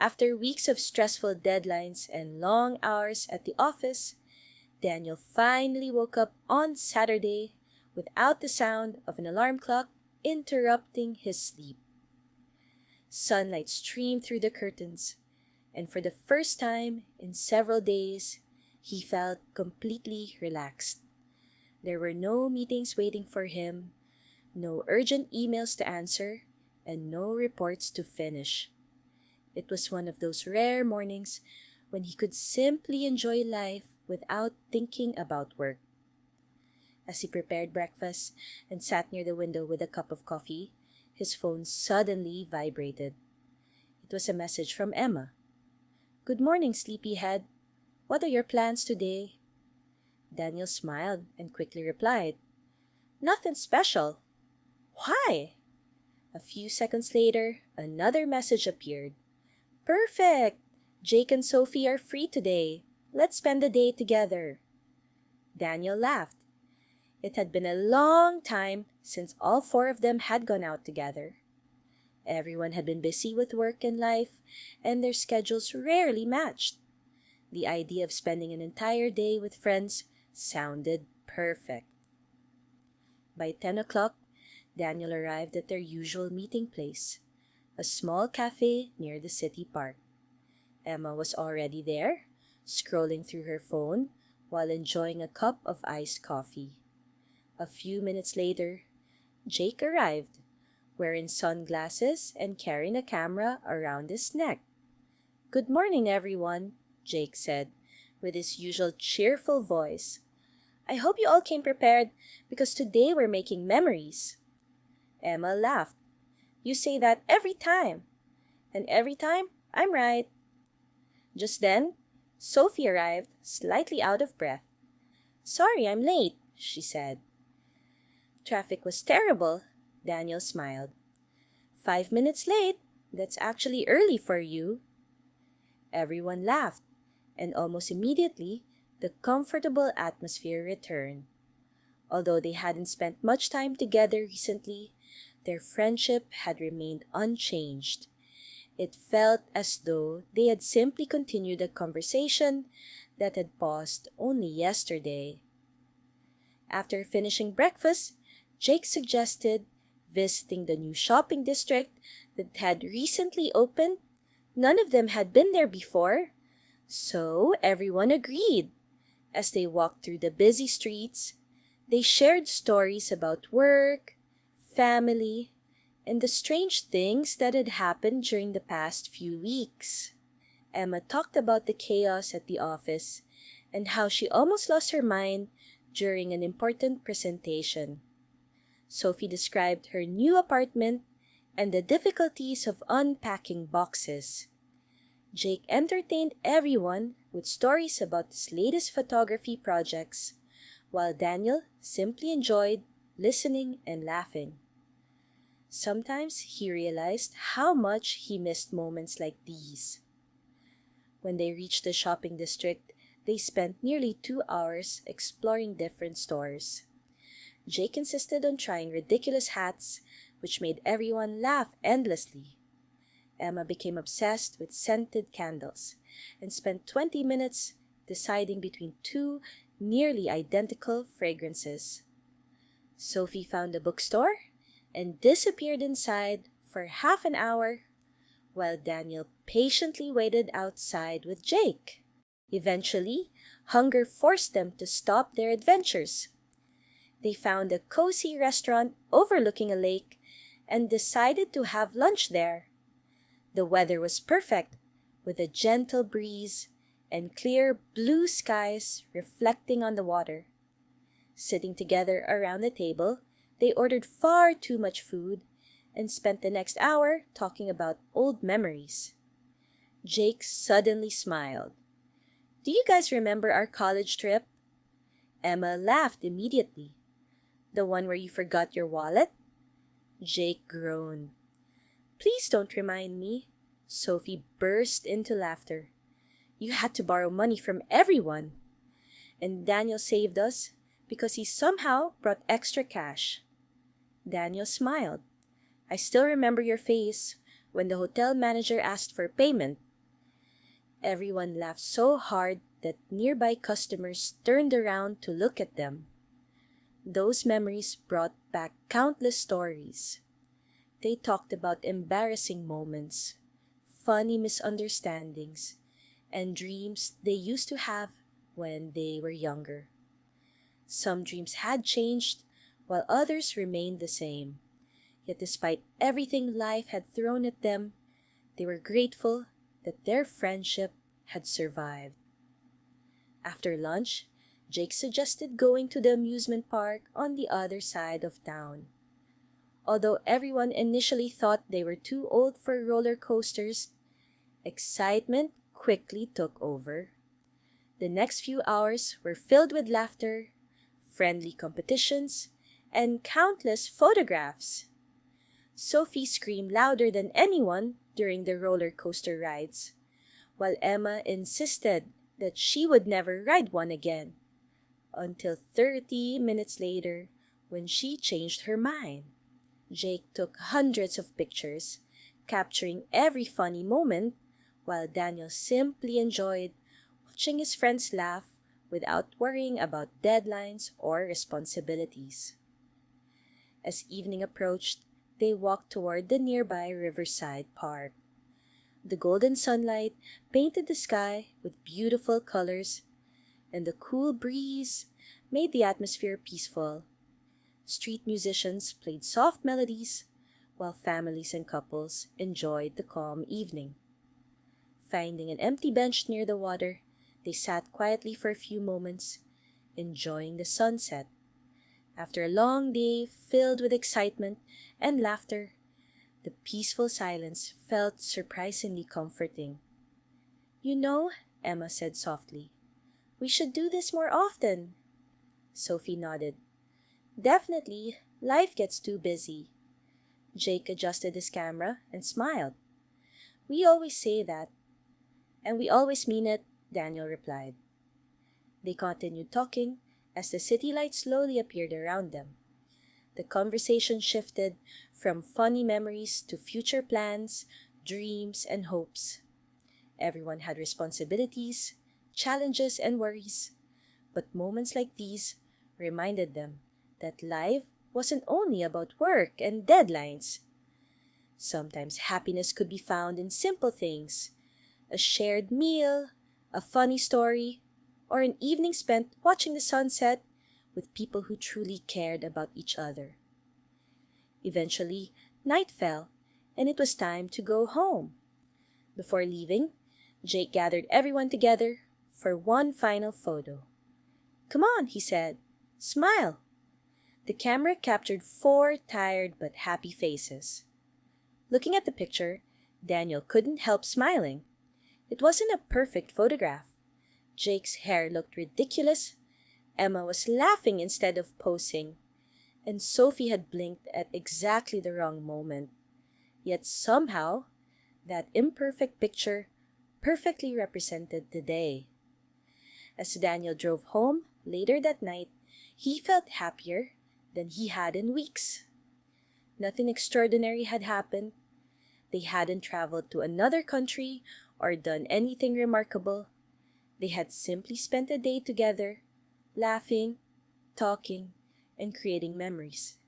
After weeks of stressful deadlines and long hours at the office, Daniel finally woke up on Saturday without the sound of an alarm clock interrupting his sleep. Sunlight streamed through the curtains, and for the first time in several days, he felt completely relaxed. There were no meetings waiting for him, no urgent emails to answer, and no reports to finish. It was one of those rare mornings when he could simply enjoy life without thinking about work. As he prepared breakfast and sat near the window with a cup of coffee, his phone suddenly vibrated. It was a message from Emma. "Good morning, sleepyhead. What are your plans today?" Daniel smiled and quickly replied, "Nothing special." "Why?" A few seconds later, another message appeared. "Perfect! Jake and Sophie are free today. Let's spend the day together." Daniel laughed. It had been a long time since all four of them had gone out together. Everyone had been busy with work and life, and their schedules rarely matched. The idea of spending an entire day with friends sounded perfect. By 10 o'clock, Daniel arrived at their usual meeting place, a small cafe near the city park. Emma was already there, scrolling through her phone while enjoying a cup of iced coffee. A few minutes later, Jake arrived, wearing sunglasses and carrying a camera around his neck. "Good morning, everyone," Jake said, with his usual cheerful voice. "I hope you all came prepared because today we're making memories." Emma laughed. "You say that every time. And every time, I'm right." Just then, Sophie arrived, slightly out of breath. "Sorry, I'm late," she said. "Traffic was terrible," Daniel smiled. 5 minutes late? That's actually early for you." Everyone laughed, and almost immediately, the comfortable atmosphere returned. Although they hadn't spent much time together recently, their friendship had remained unchanged. It felt as though they had simply continued a conversation that had paused only yesterday. After finishing breakfast, Jake suggested visiting the new shopping district that had recently opened. None of them had been there before, so everyone agreed. As they walked through the busy streets, they shared stories about work, family, and the strange things that had happened during the past few weeks. Emma talked about the chaos at the office and how she almost lost her mind during an important presentation. Sophie described her new apartment and the difficulties of unpacking boxes. Jake entertained everyone with stories about his latest photography projects, while Daniel simply enjoyed listening and laughing. Sometimes he realized how much he missed moments like these. When they reached the shopping district, they spent nearly 2 hours exploring different stores. Jake insisted on trying ridiculous hats, which made everyone laugh endlessly. Emma became obsessed with scented candles and spent 20 minutes deciding between two nearly identical fragrances. Sophie found a bookstore and disappeared inside for half an hour while Daniel patiently waited outside with Jake. Eventually, hunger forced them to stop their adventures. They found a cozy restaurant overlooking a lake and decided to have lunch there. The weather was perfect, with a gentle breeze and clear blue skies reflecting on the water. Sitting together around the table, they ordered far too much food and spent the next hour talking about old memories. Jake suddenly smiled. "Do you guys remember our college trip?" Emma laughed immediately. "The one where you forgot your wallet?" Jake groaned. "Please don't remind me." Sophie burst into laughter. "You had to borrow money from everyone. And Daniel saved us because he somehow brought extra cash." Daniel smiled. "I still remember your face when the hotel manager asked for payment. Everyone laughed so hard that nearby customers turned around to look at them. Those memories brought back countless stories. They talked about embarrassing moments, funny misunderstandings, and dreams they used to have when they were younger. Some dreams had changed, while others remained the same. Yet despite everything life had thrown at them, they were grateful that their friendship had survived. After lunch, Jake suggested going to the amusement park on the other side of town. Although everyone initially thought they were too old for roller coasters, excitement quickly took over. The next few hours were filled with laughter, friendly competitions, and countless photographs. Sophie screamed louder than anyone during the roller coaster rides, while Emma insisted that she would never ride one again, until 30 minutes later when she changed her mind. Jake took hundreds of pictures, capturing every funny moment, while Daniel simply enjoyed watching his friends laugh without worrying about deadlines or responsibilities. As evening approached, they walked toward the nearby riverside park. The golden sunlight painted the sky with beautiful colors, and the cool breeze made the atmosphere peaceful. Street musicians played soft melodies, while families and couples enjoyed the calm evening. Finding an empty bench near the water, they sat quietly for a few moments, enjoying the sunset. After a long day filled with excitement and laughter, the peaceful silence felt surprisingly comforting. "You know," Emma said softly, "we should do this more often." Sophie nodded. "Definitely, life gets too busy." Jake adjusted his camera and smiled. "We always say that, and we always mean it," Daniel replied. They continued talking as the city lights slowly appeared around them. The conversation shifted from funny memories to future plans, dreams, and hopes. Everyone had responsibilities, challenges, and worries, but moments like these reminded them that life wasn't only about work and deadlines. Sometimes happiness could be found in simple things: a shared meal, a funny story, or an evening spent watching the sunset with people who truly cared about each other. Eventually, night fell, and it was time to go home. Before leaving, Jake gathered everyone together for one final photo. "Come on," he said. "Smile." The camera captured 4 tired but happy faces. Looking at the picture, Daniel couldn't help smiling. It wasn't a perfect photograph. Jake's hair looked ridiculous, Emma was laughing instead of posing, and Sophie had blinked at exactly the wrong moment. Yet somehow, that imperfect picture perfectly represented the day. As Daniel drove home later that night, he felt happier than he had in weeks. Nothing extraordinary had happened. They hadn't traveled to another country or done anything remarkable. They had simply spent a day together, laughing, talking, and creating memories.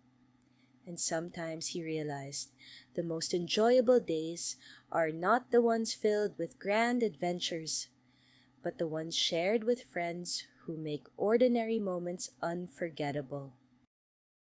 And sometimes he realized the most enjoyable days are not the ones filled with grand adventures, but the ones shared with friends who make ordinary moments unforgettable.